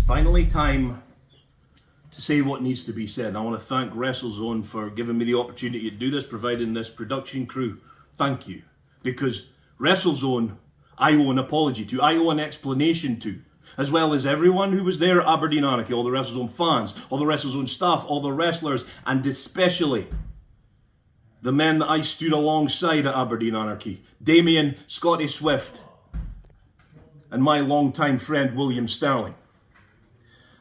finally time to say what needs to be said. I want to thank WrestleZone for giving me the opportunity to do this, providing this production crew. Thank you. Because WrestleZone, I owe an apology to, I owe an explanation to, as well as everyone who was there at Aberdeen Anarchy, all the WrestleZone fans, all the WrestleZone staff, all the wrestlers, and especially the men that I stood alongside at Aberdeen Anarchy, Damien, Scotty Swift, and my longtime friend William Sterling.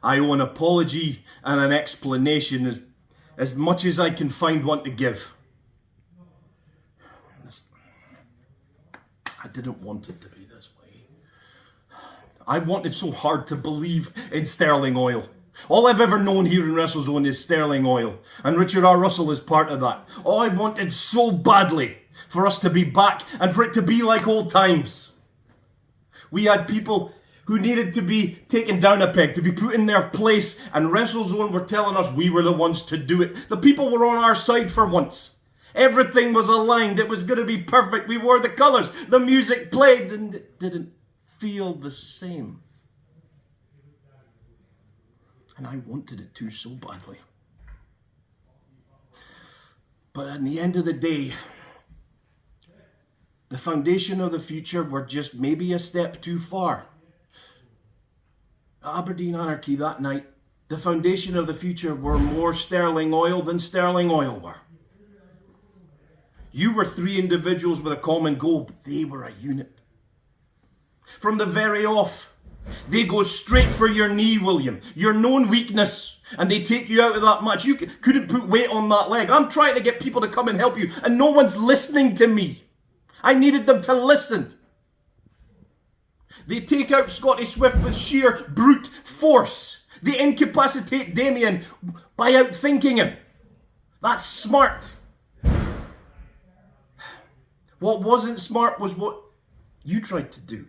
I owe an apology and an explanation as much as I can find one to give. I didn't want it to be this way. I wanted so hard to believe in Sterling Oil. All I've ever known here in WrestleZone is Sterling Oil, and Richard R. Russell is part of that. All I wanted so badly for us to be back and for it to be like old times. We had people who needed to be taken down a peg, to be put in their place, and WrestleZone were telling us we were the ones to do it. The people were on our side for once. Everything was aligned. It was going to be perfect. We wore the colours. The music played, and it didn't feel the same. And I wanted it to so badly. But at the end of the day, the foundation of the future were just maybe a step too far. Aberdeen Anarchy that night, the foundation of the future were more Sterling Oil than Sterling Oil were. You were three individuals with a common goal, but they were a unit. From the very off, they go straight for your knee, William, your known weakness, and they take you out of that match. You couldn't put weight on that leg. I'm trying to get people to come and help you, and no one's listening to me. I needed them to listen. They take out Scotty Swift with sheer brute force. They incapacitate Damien by outthinking him. That's smart. What wasn't smart was what you tried to do.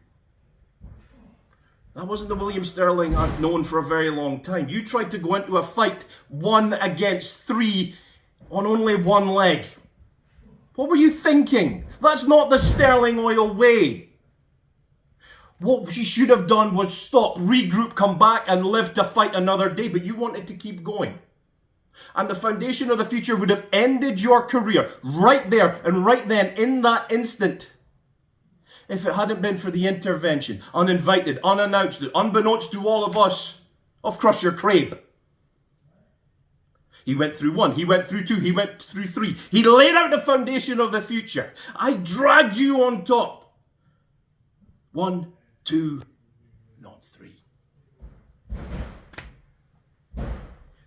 That wasn't the William Sterling I've known for a very long time. You tried to go into a fight 1 against 3 on only one leg. What were you thinking? That's not the Sterling Oil way. What she should have done was stop, regroup, come back and live to fight another day, but you wanted to keep going. And the foundation of the future would have ended your career right there and right then in that instant if it hadn't been for the intervention, uninvited, unannounced, unbeknownst to all of us, of Crusher Crabe. He went through 1, he went through 2, he went through 3. He laid out the foundation of the future. I dragged you on top. 1, 2, not 3.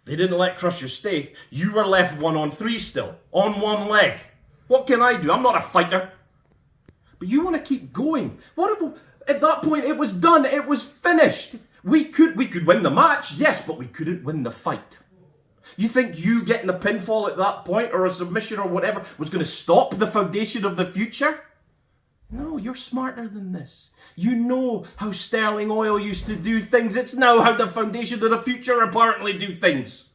They didn't let Crusher stay. You were left 1 on 3 still, on one leg. What can I do? I'm not a fighter. But you want to keep going. At that point, it was done. It was finished. We could win the match, yes, but we couldn't win the fight. You think you getting a pinfall at that point or a submission or whatever was going to stop the foundation of the future? No, you're smarter than this. You know how Sterling Oil used to do things. It's now how the foundation of the future apparently do things.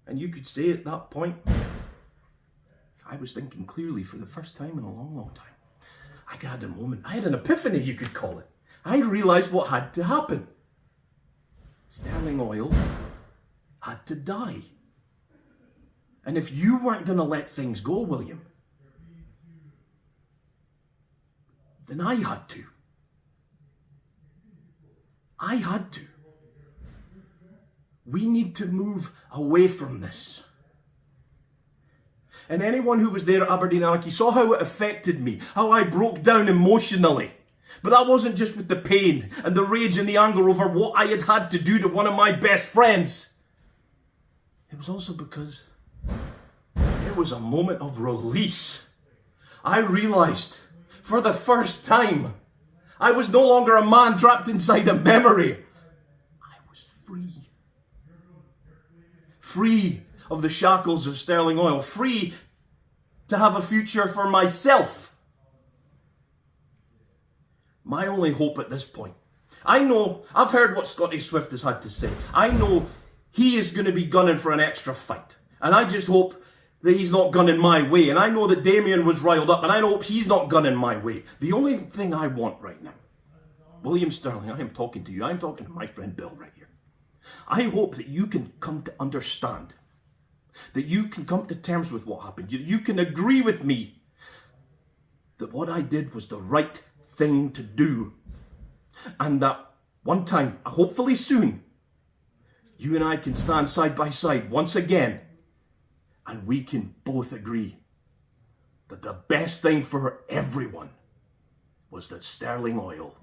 And you could say at that point, I was thinking clearly for the first time in a long, long time. I had a moment. I had an epiphany, you could call it. I realized what had to happen. Sterling Oil had to die. And if you weren't going to let things go, William, then I had to. I had to. We need to move away from this. And anyone who was there at Aberdeen Anarchy saw how it affected me, how I broke down emotionally. But that wasn't just with the pain and the rage and the anger over what I had had to do to one of my best friends. It was also because it was a moment of release. I realized, for the first time, I was no longer a man trapped inside a memory. I was free. Free of the shackles of Sterling Oil. Free to have a future for myself. My only hope at this point. I know, I've heard what Scotty Swift has had to say. I know he is going to be gunning for an extra fight. And I just hope that he's not gunning my way. And I know that Damien was riled up, and I hope he's not gunning my way. The only thing I want right now, William Sterling, I am talking to you. I am talking to my friend Bill right here. I hope that you can come to understand, that you can come to terms with what happened. You can agree with me that what I did was the right thing to do. And that one time, hopefully soon, you and I can stand side by side once again, and we can both agree that the best thing for everyone was that Sterling Oil